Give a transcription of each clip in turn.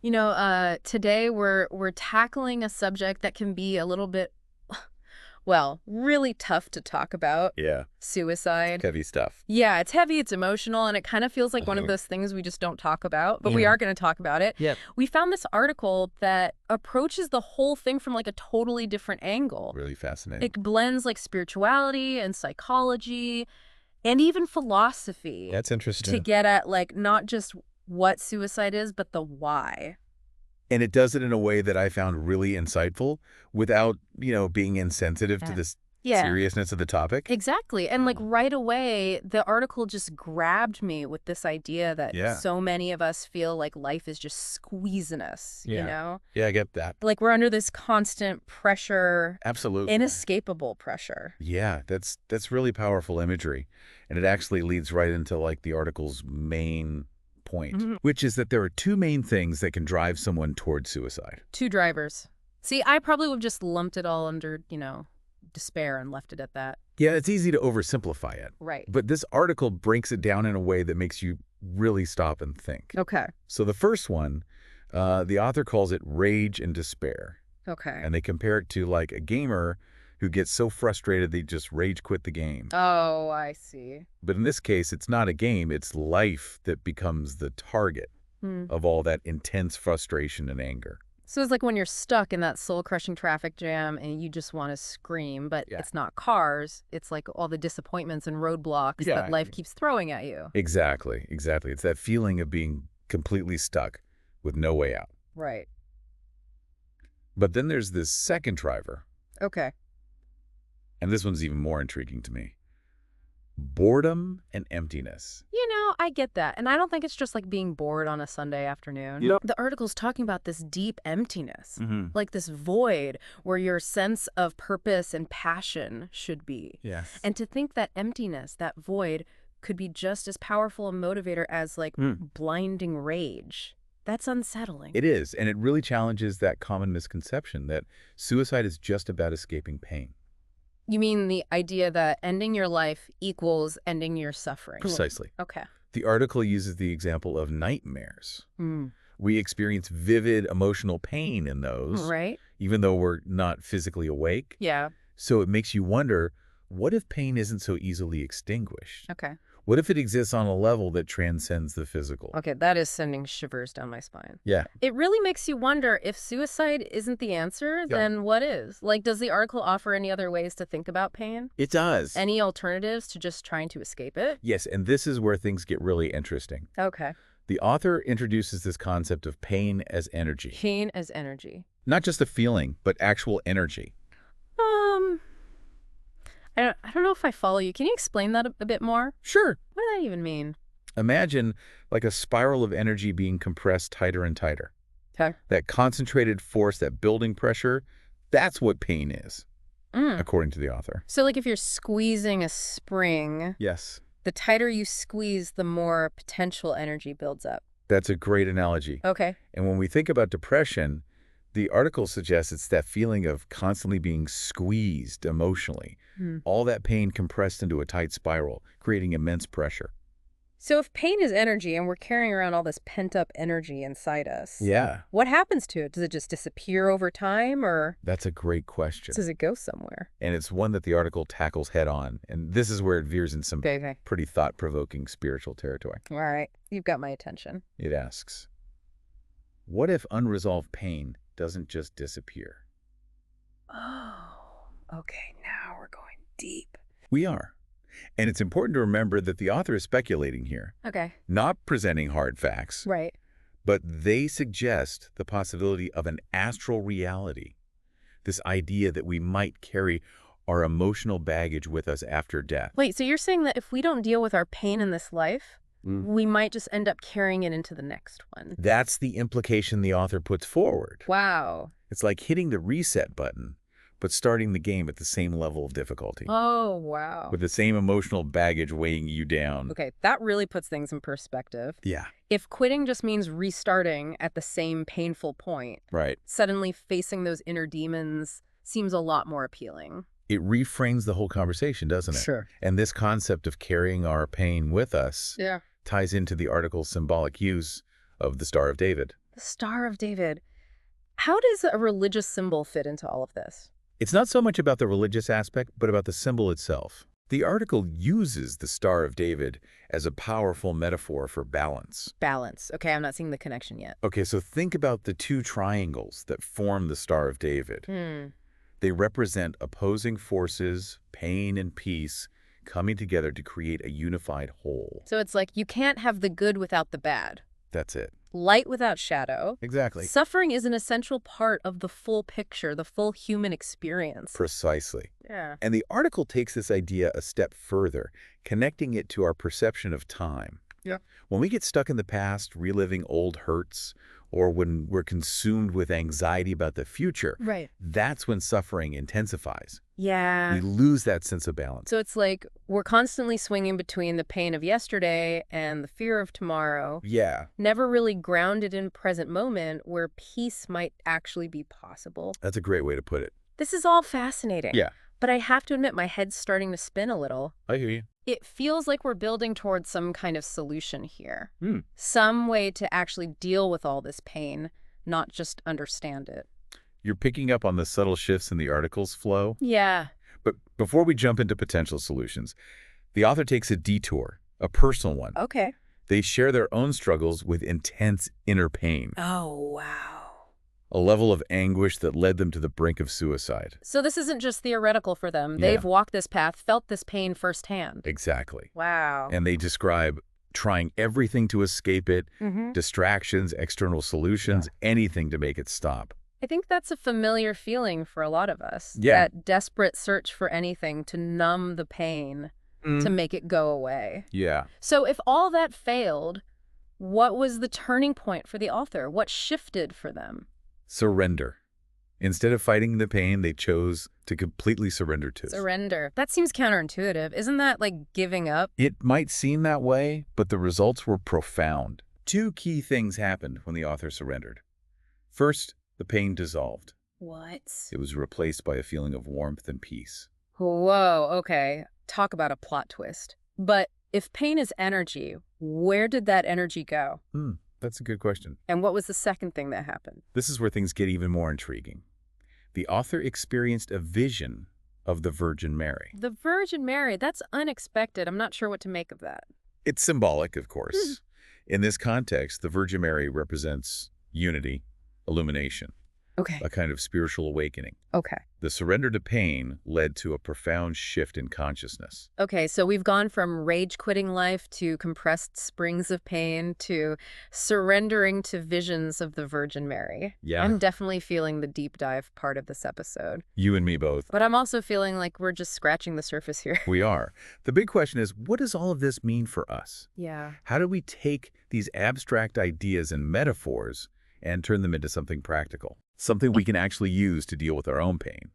Today we're tackling a subject that can be a little bit, well, really tough to talk about. Yeah, Suicide. heavy stuff. Yeah, it's heavy, it's emotional, and it kind of feels like one of Uh-huh. those things we just don't talk about, but we Yeah. are going to talk about it. Yep. We found this article that approaches the whole thing from like a totally different angle. Really fascinating. It blends like spirituality and psychology and even philosophy That's to interesting. get at like not just what suicide is, but the why. And it does it in a way that I found really insightful without, being insensitive to this Yeah. seriousness of the topic. Exactly. And like right away, the article just grabbed me with this idea that Yeah. so many of us feel like life is just squeezing us, you Yeah. know? Yeah, I get that. Like we're under this constant pressure, Absolutely. inescapable pressure. Yeah, that's really powerful imagery. And it actually leads right into like the article's main point, Mhm. which is that there are two main things that can drive someone towards suicide. Two drivers. See, I probably would have just lumped it all under, despair and left it at that. Yeah, it's easy to oversimplify it. Right. But this article breaks it down in a way that makes you really stop and think. Okay. So the first one, the author calls it rage and despair. Okay. And they compare it to like a gamer who gets so frustrated they just rage quit the game. Oh, I see. But in this case, it's not a game, it's life that becomes the target Hmm. of all that intense frustration and anger. So it's like when you're stuck in that soul-crushing traffic jam and you just want to scream, but Yeah. it's not cars. It's like all the disappointments and roadblocks Yeah. that life keeps throwing at you. Exactly. It's that feeling of being completely stuck with no way out. Right. But then there's this second driver, Okay. and this one's even more intriguing to me. Boredom and emptiness. I get that. And I don't think it's just like being bored on a Sunday afternoon. Yep. The article's talking about this deep emptiness, Mm-hmm. like this void where your sense of purpose and passion should be. Yes. And to think that emptiness, that void, could be just as powerful a motivator as like blinding rage. That's unsettling. It is, and it really challenges that common misconception that suicide is just about escaping pain. You mean the idea that ending your life equals ending your suffering? Precisely. Okay. The article uses the example of nightmares. Mm. We experience vivid emotional pain in those, Right? even though we're not physically awake. Yeah. So it makes you wonder, what if pain isn't so easily extinguished? Okay. What if it exists on a level that transcends the physical? Okay, that is sending shivers down my spine. Yeah. It really makes you wonder if suicide isn't the answer, then what is? Like, does the article offer any other ways to think about pain? It does. Any alternatives to just trying to escape it? Yes, and this is where things get really interesting. Okay. The author introduces this concept of pain as energy. Pain as energy. Not just a feeling, but actual energy. I don't know if I follow you. Can you explain that a bit more? Sure. What does that even mean? Imagine like a spiral of energy being compressed tighter and tighter. Okay. That concentrated force, that building pressure, that's what pain is, according to the author. So, like, if you're squeezing a spring, Yes. the tighter you squeeze, the more potential energy builds up. That's a great analogy. Okay. And when we think about depression, the article suggests it's that feeling of constantly being squeezed emotionally. All that pain compressed into a tight spiral, creating immense pressure. So if pain is energy and we're carrying around all this pent-up energy inside us, Yeah. what happens to it? Does it just disappear over time, or That's a great question. does it go somewhere? And it's one that the article tackles head on. And this is where it veers in some Okay. pretty thought-provoking spiritual territory. All right. You've got my attention. It asks, what if unresolved pain doesn't just disappear? Oh, okay. Now we're going deep. We are. And it's important to remember that the author is speculating here, Okay. not presenting hard facts, Right. but they suggest the possibility of an astral reality, this idea that we might carry our emotional baggage with us after death. Wait, so you're saying that if we don't deal with our pain in this life, we might just end up carrying it into the next one? That's the implication the author puts forward. Wow. It's like hitting the reset button, but starting the game at the same level of difficulty, Oh, wow. with the same emotional baggage weighing you down. Okay, that really puts things in perspective. Yeah, If quitting just means restarting at the same painful point, right. suddenly facing those inner demons seems a lot more appealing. It reframes the whole conversation, doesn't it? Sure. And this concept of carrying our pain with us Yeah. ties into the article's symbolic use of the Star of David. The Star of David. How does a religious symbol fit into all of this? It's not so much about the religious aspect, but about the symbol itself. The article uses the Star of David as a powerful metaphor for balance. Balance. Okay, I'm not seeing the connection yet. Okay, so think about the two triangles that form the Star of David. Hmm. They represent opposing forces, pain and peace, coming together to create a unified whole. So it's like you can't have the good without the bad. That's it. Light without shadow. Exactly. Suffering is an essential part of the full picture, the full human experience. Precisely. Yeah. And the article takes this idea a step further, connecting it to our perception of time. Yeah. When we get stuck in the past, reliving old hurts, or when we're consumed with anxiety about the future, Right. that's when suffering intensifies. Yeah. We lose that sense of balance. So it's like we're constantly swinging between the pain of yesterday and the fear of tomorrow, Yeah, never really grounded in present moment where peace might actually be possible. that's a great way to put it. This is all fascinating. Yeah. But I have to admit my head's starting to spin a little. I hear you. It feels like we're building towards some kind of solution here. Hmm. Some way to actually deal with all this pain, not just understand it. You're picking up on the subtle shifts in the article's flow. Yeah. But before we jump into potential solutions, the author takes a detour, a personal one. Okay. They share their own struggles with intense inner pain, Oh, wow. a level of anguish that led them to the brink of suicide. So this isn't just theoretical for them. Yeah. They've walked this path, felt this pain firsthand. Exactly. Wow. And they describe trying everything to escape it, distractions, external solutions, anything to make it stop. I think that's a familiar feeling for a lot of us. Yeah. That desperate search for anything to numb the pain, to make it go away. Yeah. So if all that failed, what was the turning point for the author? What shifted for them? Surrender. Instead of fighting the pain, they chose to completely surrender to it. Surrender. That seems counterintuitive. Isn't that like giving up? It might seem that way, but the results were profound. Two key things happened when the author surrendered. First, the pain dissolved. What? It was replaced by a feeling of warmth and peace. Whoa, okay. Talk about a plot twist. But if pain is energy, where did that energy go? That's a good question. And what was the second thing that happened? This is where things get even more intriguing. The author experienced a vision of the Virgin Mary. The Virgin Mary, that's unexpected. I'm not sure what to make of that. It's symbolic, of course. In this context, the Virgin Mary represents unity, illumination, Okay. a kind of spiritual awakening. Okay. The surrender to pain led to a profound shift in consciousness. Okay, so we've gone from rage-quitting life to compressed springs of pain to surrendering to visions of the Virgin Mary. Yeah. I'm definitely feeling the deep dive part of this episode. You and me both. But I'm also feeling like we're just scratching the surface here. We are. The big question is, what does all of this mean for us? Yeah. How do we take these abstract ideas and metaphors and turn them into something practical? Something we can actually use to deal with our own pain.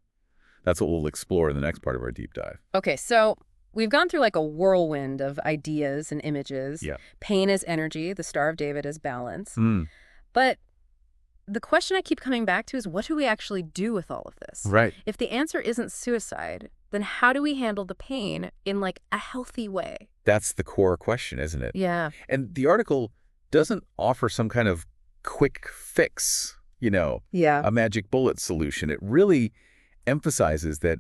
That's what we'll explore in the next part of our deep dive. Okay, so we've gone through like a whirlwind of ideas and images. Yeah. Pain is energy, the Star of David is balance. But the question I keep coming back to is, what do we actually do with all of this? Right. If the answer isn't suicide, then how do we handle the pain in like a healthy way? That's the core question, isn't it? Yeah. And the article doesn't offer some kind of quick fix, Yeah. a magic bullet solution. It really emphasizes that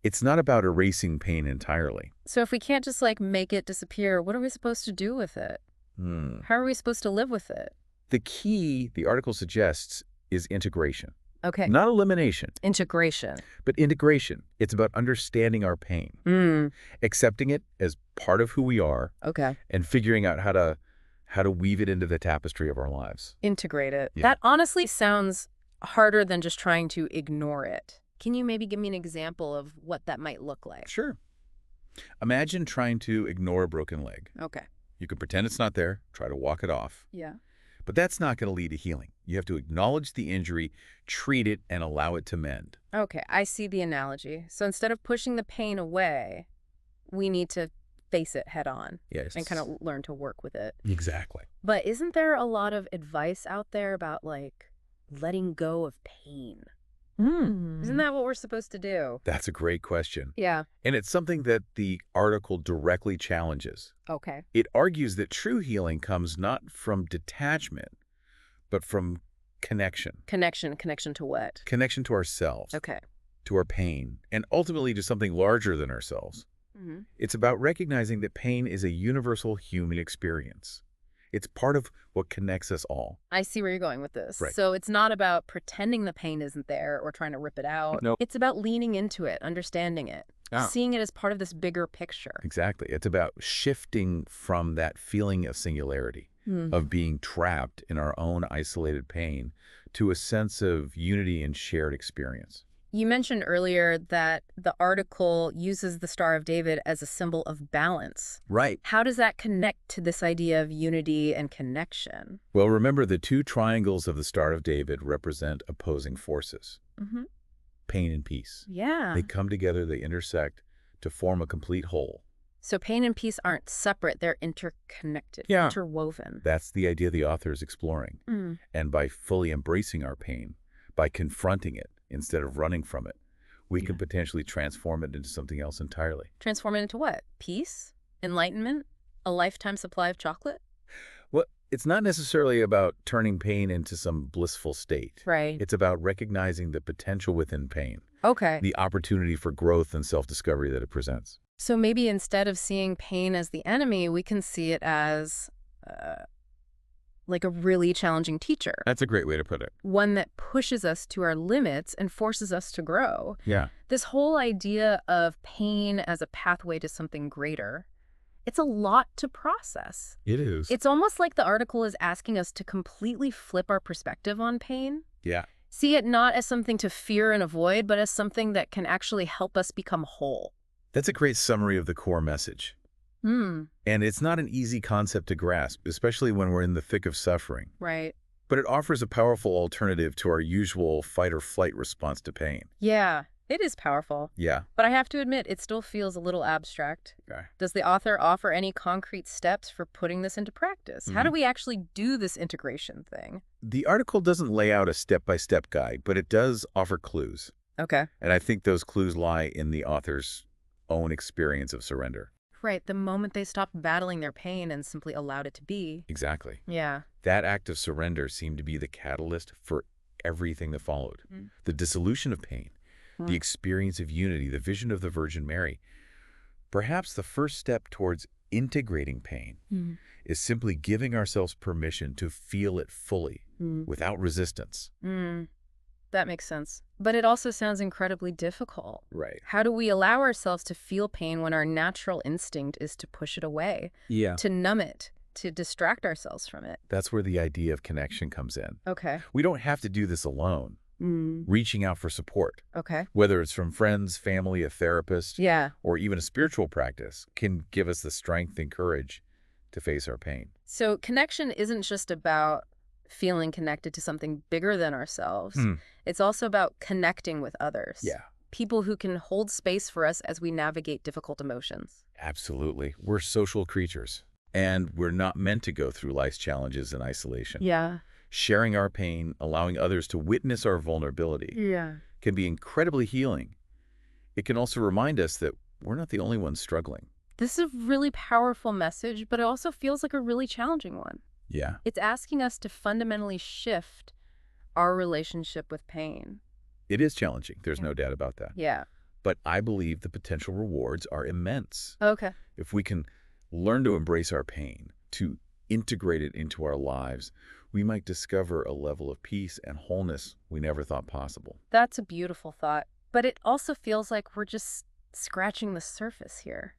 it's not about erasing pain entirely. So if we can't just like make it disappear, what are we supposed to do with it? How are we supposed to live with it? The key, the article suggests, is integration. Okay. Not elimination, Integration. but integration. It's about understanding our pain, accepting it as part of who we are, Okay. and figuring out how to weave it into the tapestry of our lives. Integrate it. Yeah. That honestly sounds harder than just trying to ignore it. Can you maybe give me an example of what that might look like? Sure. Imagine trying to ignore a broken leg. Okay. You can pretend it's not there, try to walk it off. Yeah. But that's not going to lead to healing. You have to acknowledge the injury, treat it, and allow it to mend. Okay, I see the analogy. So instead of pushing the pain away, we need to face it head on Yes. and kind of learn to work with it. Exactly. But isn't there a lot of advice out there about like letting go of pain? Isn't that what we're supposed to do? That's a great question. Yeah. And it's something that the article directly challenges. Okay. It argues that true healing comes not from detachment, but from connection. Connection to what? Connection to ourselves, Okay. to our pain, and ultimately to something larger than ourselves. Hmm. It's about recognizing that pain is a universal human experience. It's part of what connects us all. I see where you're going with this. Right. So it's not about pretending the pain isn't there or trying to rip it out. Nope. It's about leaning into it, understanding it, Ah. seeing it as part of this bigger picture. Exactly. It's about shifting from that feeling of singularity, of being trapped in our own isolated pain, to a sense of unity and shared experience. You mentioned earlier that the article uses the Star of David as a symbol of balance. Right. How does that connect to this idea of unity and connection? Well, remember, the two triangles of the Star of David represent opposing forces, Mm-hmm. pain and peace. Yeah. They come together, they intersect to form a complete whole. So pain and peace aren't separate, they're interconnected, Yeah. interwoven. That's the idea the author is exploring. Mm. And by fully embracing our pain, by confronting it instead of running from it, we can potentially transform it into something else entirely. Transform it into what? Peace? Enlightenment? A lifetime supply of chocolate? Well, it's not necessarily about turning pain into some blissful state. Right. It's about recognizing the potential within pain, Okay. the opportunity for growth and self-discovery that it presents. So maybe instead of seeing pain as the enemy, we can see it as like a really challenging teacher. That's a great way to put it. One that pushes us to our limits and forces us to grow. Yeah. This whole idea of pain as a pathway to something greater, it's a lot to process. It is. It's almost like the article is asking us to completely flip our perspective on pain. Yeah. See it not as something to fear and avoid, but as something that can actually help us become whole. That's a great summary of the core message. And it's not an easy concept to grasp, especially when we're in the thick of suffering. Right. But it offers a powerful alternative to our usual fight or flight response to pain. Yeah, it is powerful. Yeah. But I have to admit, it still feels a little abstract. Okay. Does the author offer any concrete steps for putting this into practice? How do we actually do this integration thing? The article doesn't lay out a step-by-step guide, but it does offer clues. Okay. And I think those clues lie in the author's own experience of surrender. Right, the moment they stopped battling their pain and simply allowed it to be. Exactly. Yeah. That act of surrender seemed to be the catalyst for everything that followed. The dissolution of pain, the experience of unity, the vision of the Virgin Mary. Perhaps the first step towards integrating pain is simply giving ourselves permission to feel it fully, without resistance. That makes sense. But it also sounds incredibly difficult. Right. How do we allow ourselves to feel pain when our natural instinct is to push it away, Yeah. to numb it, to distract ourselves from it? That's where the idea of connection comes in. Okay. We don't have to do this alone. Reaching out for support, Okay. whether it's from friends, family, a therapist, Yeah. or even a spiritual practice, can give us the strength and courage to face our pain. So connection isn't just about feeling connected to something bigger than ourselves. It's also about connecting with others. Yeah. People who can hold space for us as we navigate difficult emotions. Absolutely. We're social creatures, and we're not meant to go through life's challenges in isolation. Yeah. Sharing our pain, allowing others to witness our vulnerability, Yeah. can be incredibly healing. It can also remind us that we're not the only ones struggling. This is a really powerful message, but it also feels like a really challenging one. Yeah. It's asking us to fundamentally shift our relationship with pain. It is challenging. There's no doubt about that. Yeah. But I believe the potential rewards are immense. Okay. If we can learn to embrace our pain, to integrate it into our lives, we might discover a level of peace and wholeness we never thought possible. That's a beautiful thought. But it also feels like we're just scratching the surface here.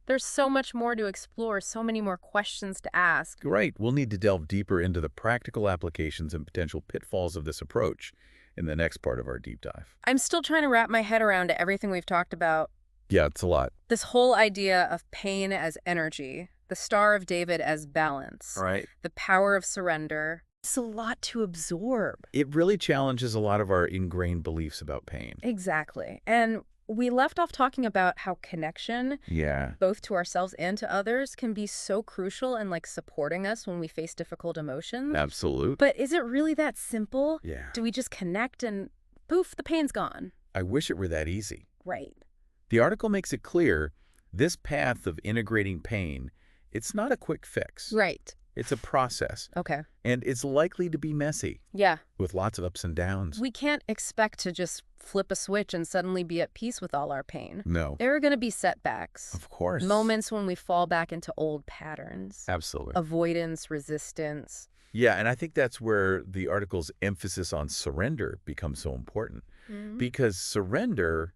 There's so much more to explore, so many more questions to ask. Right. We'll need to delve deeper into the practical applications and potential pitfalls of this approach in the next part of our deep dive. I'm still trying to wrap my head around everything we've talked about. Yeah, it's a lot. This whole idea of pain as energy, the Star of David as balance, Right. the power of surrender. It's a lot to absorb. It really challenges a lot of our ingrained beliefs about pain. Exactly. And we left off talking about how connection, Yeah. both to ourselves and to others, can be so crucial in like supporting us when we face difficult emotions. Absolute. But is it really that simple? Yeah. Do we just connect and poof, the pain's gone? I wish it were that easy. Right. The article makes it clear this path of integrating pain, it's not a quick fix. Right. It's a process. Okay. And it's likely to be messy, Yeah. with lots of ups and downs. We can't expect to just flip a switch and suddenly be at peace with all our pain. No. There are going to be setbacks. Of course. Moments when we fall back into old patterns. Absolutely. Avoidance, resistance. Yeah, and I think that's where the article's emphasis on surrender becomes so important. Because surrender,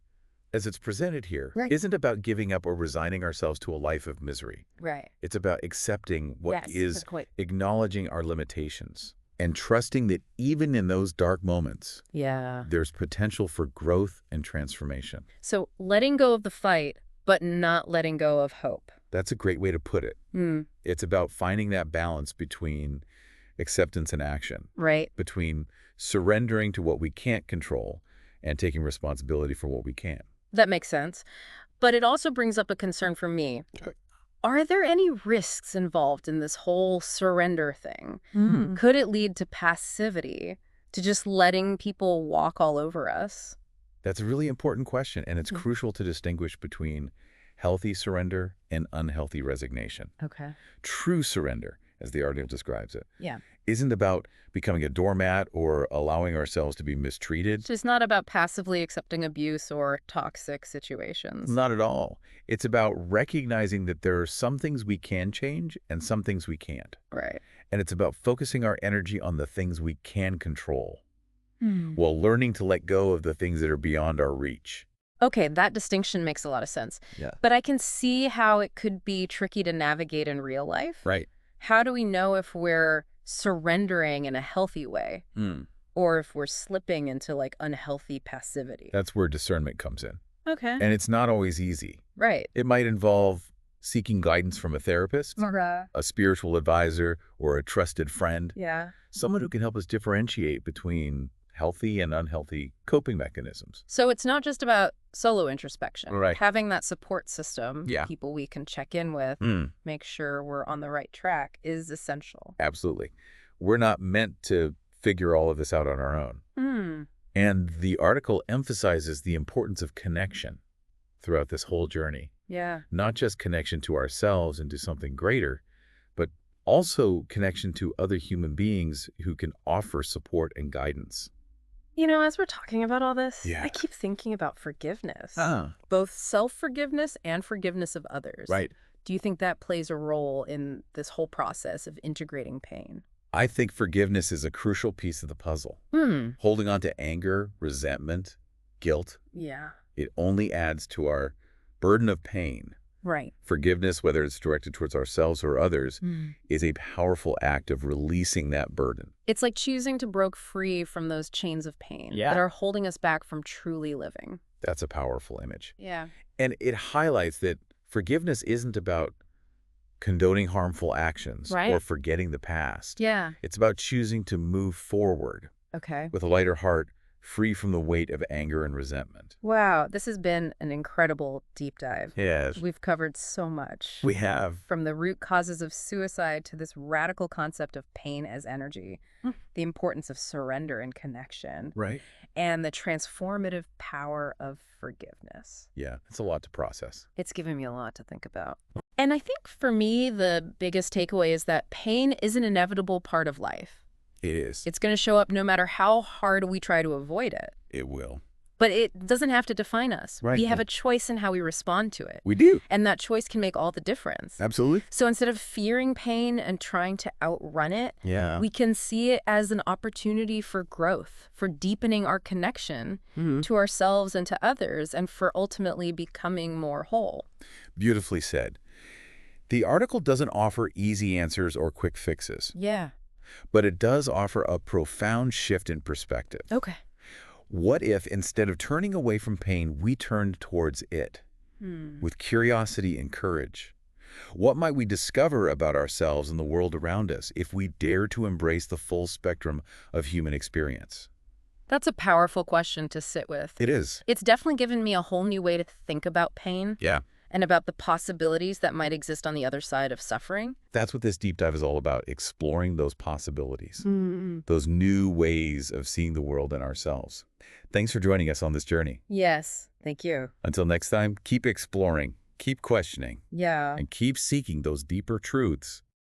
as it's presented here, isn't about giving up or resigning ourselves to a life of misery. Right. It's about accepting what is, good point. acknowledging our limitations, and trusting that even in those dark moments, there's potential for growth and transformation. So letting go of the fight, but not letting go of hope. That's a great way to put it. It's about finding that balance between acceptance and action. Right. Between surrendering to what we can't control and taking responsibility for what we can. That makes sense. But it also brings up a concern for me. Are there any risks involved in this whole surrender thing? Could it lead to passivity, to just letting people walk all over us? That's a really important question, and it's crucial to distinguish between healthy surrender and unhealthy resignation. Okay. True surrender, as the article describes it, Yeah. isn't about becoming a doormat or allowing ourselves to be mistreated. It's just not about passively accepting abuse or toxic situations. Not at all. It's about recognizing that there are some things we can change and some things we can't. Right. And it's about focusing our energy on the things we can control, while learning to let go of the things that are beyond our reach. Okay, that distinction makes a lot of sense. Yeah. But I can see how it could be tricky to navigate in real life. Right. How do we know if we're surrendering in a healthy way or if we're slipping into like unhealthy passivity? That's where discernment comes in. Okay. And it's not always easy. Right. It might involve seeking guidance from a therapist, a spiritual advisor, or a trusted friend. Yeah. Someone who can help us differentiate between healthy and unhealthy coping mechanisms. So it's not just about solo introspection. Right. Having that support system, Yeah. people we can check in with, make sure we're on the right track is essential. Absolutely. We're not meant to figure all of this out on our own. And the article emphasizes the importance of connection throughout this whole journey. Yeah. Not just connection to ourselves and to something greater, but also connection to other human beings who can offer support and guidance. You know, as we're talking about all this, Yeah. I keep thinking about forgiveness. Ah. Both self-forgiveness and forgiveness of others. Right. Do you think that plays a role in this whole process of integrating pain? I think forgiveness is a crucial piece of the puzzle. Holding on to anger, resentment, guilt, Yeah. it only adds to our burden of pain. Right. Forgiveness, whether it's directed towards ourselves or others, is a powerful act of releasing that burden. It's like choosing to break free from those chains of pain that are holding us back from truly living. That's a powerful image. Yeah. And it highlights that forgiveness isn't about condoning harmful actions or forgetting the past. Yeah. It's about choosing to move forward Okay. with a lighter heart, free from the weight of anger and resentment. Wow. This has been an incredible deep dive. Yes. We've covered so much. We have. From the root causes of suicide to this radical concept of pain as energy, the importance of surrender and connection, Right. and the transformative power of forgiveness. Yeah, it's a lot to process. It's given me a lot to think about. And I think for me, the biggest takeaway is that pain is an inevitable part of life. It is. It's going to show up no matter how hard we try to avoid it. It will. But it doesn't have to define us. Right. We have a choice in how we respond to it. We do. And that choice can make all the difference. Absolutely. So instead of fearing pain and trying to outrun it, Yeah. we can see it as an opportunity for growth, for deepening our connection to ourselves and to others, and for ultimately becoming more whole. Beautifully said. The article doesn't offer easy answers or quick fixes, Yeah. but it does offer a profound shift in perspective. Okay. What if, instead of turning away from pain, we turned towards it with curiosity and courage? What might we discover about ourselves and the world around us if we dare to embrace the full spectrum of human experience? That's a powerful question to sit with. It is. It's definitely given me a whole new way to think about pain Yeah. and about the possibilities that might exist on the other side of suffering. That's what this deep dive is all about, exploring those possibilities, those new ways of seeing the world and ourselves. Thanks for joining us on this journey. Yes. Thank you. Until next time, keep exploring, keep questioning, Yeah. and keep seeking those deeper truths